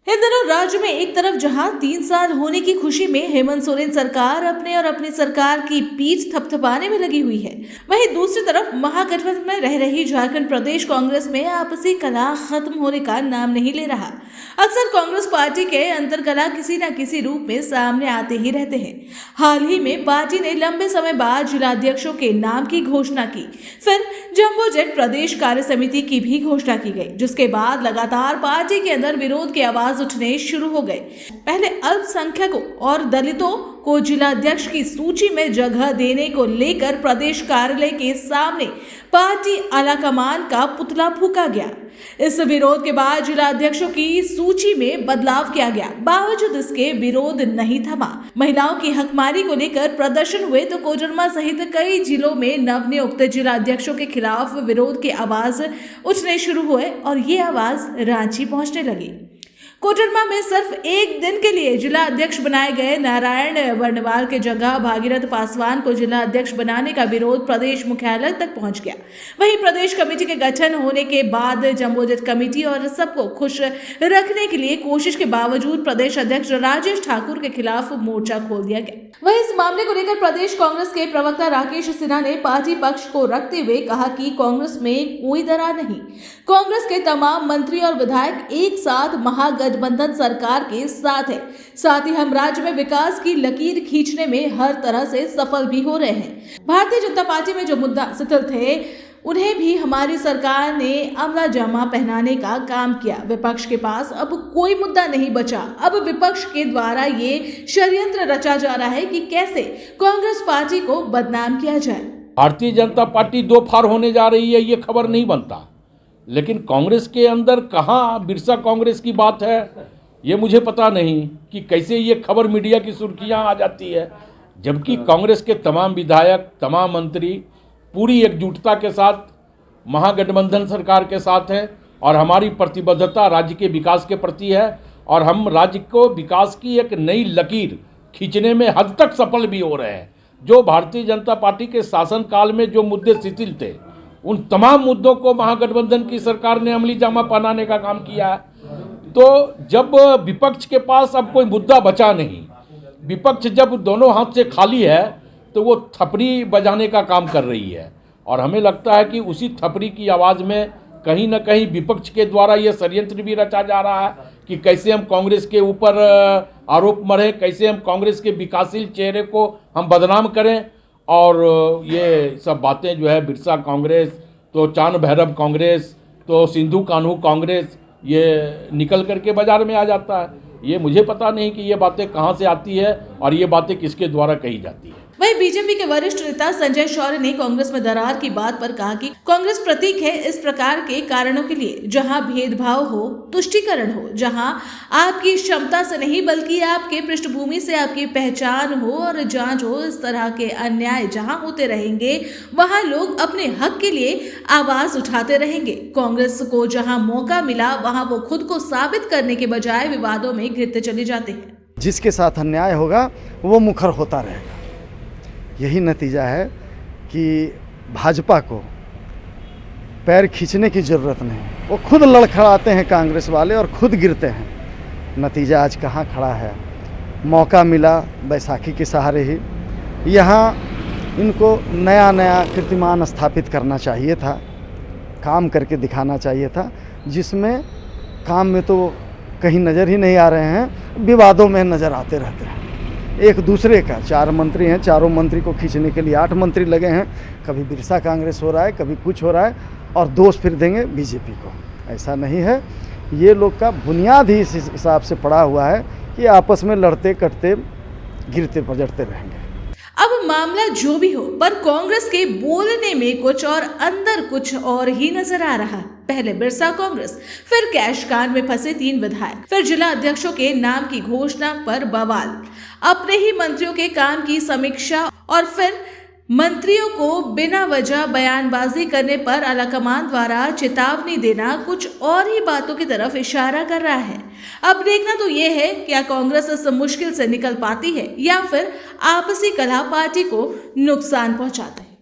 इन दिनों राज्य में एक तरफ जहां 3 साल होने की खुशी में हेमंत सोरेन सरकार अपने और अपनी सरकार की पीठ थपथपाने में लगी हुई है, वहीं दूसरी तरफ महागठबंधन में रह रही झारखंड प्रदेश कांग्रेस में आपसी कलह खत्म होने का नाम नहीं ले रहा। अक्सर कांग्रेस पार्टी के अंतर्कलह किसी न किसी रूप में सामने आते ही रहते हैं। हाल ही में पार्टी ने लंबे समय बाद जिलाध्यक्षों के नाम की घोषणा की, फिर जम्बो जेट प्रदेश कार्य समिति की भी घोषणा की गई, जिसके बाद लगातार पार्टी के अंदर विरोध की आवाज उठने शुरू हो गए। पहले अल्पसंख्यकों और दलितों को जिलाध्यक्ष की सूची में जगह देने को लेकर प्रदेश कार्यालय के सामने पार्टी आलाकमान का पुतला फूंका गया। इस विरोध के बाद जिलाध्यक्षों की सूची में बदलाव किया गया। बावजूद इसके विरोध नहीं थमा। महिलाओं की हकमारी को लेकर प्रदर्शन हुए तो कोडरमा सहित कई जिलों में नवनियुक्त जिलाध्यक्षों के खिलाफ विरोध की आवाज उठने शुरू हुए और ये आवाज रांची पहुंचने लगी। कोडरमा में सिर्फ एक दिन के लिए जिला अध्यक्ष बनाए गए नारायण वर्णवाल के जगह भागीरथ पासवान को जिला अध्यक्ष बनाने का विरोध प्रदेश मुख्यालय तक पहुंच गया। वहीं प्रदेश कमेटी के गठन होने के बाद जम्बो जेट कमेटी और सबको खुश रखने के लिए कोशिश के बावजूद प्रदेश अध्यक्ष राजेश ठाकुर के खिलाफ मोर्चा खोल दिया गया। वहीं इस मामले को लेकर प्रदेश कांग्रेस के प्रवक्ता राकेश सिन्हा ने पार्टी पक्ष को रखते हुए कहा कि कांग्रेस में कोई दरार नहीं। कांग्रेस के तमाम मंत्री और विधायक एक साथ महागठबंधन सरकार के साथ है। साथ ही हम राज्य में विकास की लकीर खींचने में हर तरह से सफल भी हो रहे हैं। भारतीय जनता पार्टी में जो मुद्दा शिथिल थे उन्हें भी हमारी सरकार ने अमला जामा पहनाने का काम किया। विपक्ष के पास अब कोई मुद्दा नहीं बचा। अब विपक्ष के द्वारा ये षड्यंत्र रचा जा रहा है कि कैसे कांग्रेस पार्टी को बदनाम किया जाए। भारतीय जनता पार्टी दो फार होने जा रही है, ये खबर नहीं बनता, लेकिन कांग्रेस के अंदर कहाँ बिरसा कांग्रेस की बात है ये मुझे पता नहीं कि कैसे ये खबर मीडिया की सुर्खियाँ आ जाती है, जबकि कांग्रेस के तमाम विधायक, तमाम मंत्री पूरी एकजुटता के साथ महागठबंधन सरकार के साथ हैं और हमारी प्रतिबद्धता राज्य के विकास के प्रति है और हम राज्य को विकास की एक नई लकीर खींचने में हद तक सफल भी हो रहे हैं। जो भारतीय जनता पार्टी के शासनकाल में जो मुद्दे शिथिल थे उन तमाम मुद्दों को महागठबंधन की सरकार ने अमली जामा पहनाने का काम किया है। तो जब विपक्ष के पास अब कोई मुद्दा बचा नहीं, विपक्ष जब दोनों हाथ से खाली है तो वो थपरी बजाने का काम कर रही है और हमें लगता है कि उसी थपरी की आवाज़ में कहीं ना कहीं विपक्ष के द्वारा ये षड्यंत्र भी रचा जा रहा है कि कैसे हम कांग्रेस के ऊपर आरोप मढ़ें, कैसे हम कांग्रेस के विकासशील चेहरे को हम बदनाम करें। और ये सब बातें जो है बिरसा कांग्रेस, तो चांद भैरव कांग्रेस, तो सिंधु कान्हू कांग्रेस, ये निकल करके बाजार में आ जाता है। ये मुझे पता नहीं कि ये बातें कहाँ से आती है और ये बातें किसके द्वारा कही जाती है। वहीं बीजेपी के वरिष्ठ नेता संजय शौर्य ने कांग्रेस में दरार की बात पर कहा कि कांग्रेस प्रतीक है इस प्रकार के कारणों के लिए, जहां भेदभाव हो, तुष्टीकरण हो, जहां आपकी क्षमता से नहीं बल्कि आपके पृष्ठभूमि से आपकी पहचान हो और जांच हो। इस तरह के अन्याय जहां होते रहेंगे वहां लोग अपने हक के लिए आवाज उठाते रहेंगे। कांग्रेस को जहां मौका मिला वहां वो खुद को साबित करने के बजाय विवादों में घिरते चले जाते हैं। जिसके साथ अन्याय होगा वो मुखर होता रहेगा। यही नतीजा है कि भाजपा को पैर खींचने की ज़रूरत नहीं, वो खुद लड़खड़ाते हैं कांग्रेस वाले और खुद गिरते हैं। नतीजा आज कहाँ खड़ा है। मौका मिला बैसाखी के सहारे ही, यहाँ इनको नया नया कीर्तिमान स्थापित करना चाहिए था, काम करके दिखाना चाहिए था, जिसमें काम में तो कहीं नज़र ही नहीं आ रहे हैं, विवादों में नज़र आते रहते हैं एक दूसरे का। 4 मंत्री हैं, चारों मंत्री को खींचने के लिए 8 मंत्री लगे हैं। कभी बिरसा कांग्रेस हो रहा है, कभी कुछ हो रहा है और दोष फिर देंगे बीजेपी को। ऐसा नहीं है। ये लोग का बुनियाद ही इस हिसाब से पड़ा हुआ है कि आपस में लड़ते कटते गिरते पजड़ते रहेंगे। अब मामला जो भी हो, पर कांग्रेस के बोलने में कुछ और अंदर कुछ और ही नजर आ रहा है। पहले बिरसा कांग्रेस, फिर कैश कांड में फंसे 3 विधायक, फिर जिला अध्यक्षों के नाम की घोषणा पर बवाल, अपने ही मंत्रियों के काम की समीक्षा और फिर मंत्रियों को बिना वजह बयानबाजी करने पर आलाकमान द्वारा चेतावनी देना कुछ और ही बातों की तरफ इशारा कर रहा है। अब देखना तो ये है क्या कांग्रेस इस मुश्किल से निकल पाती है या फिर आपसी कलह पार्टी को नुकसान पहुंचाता है।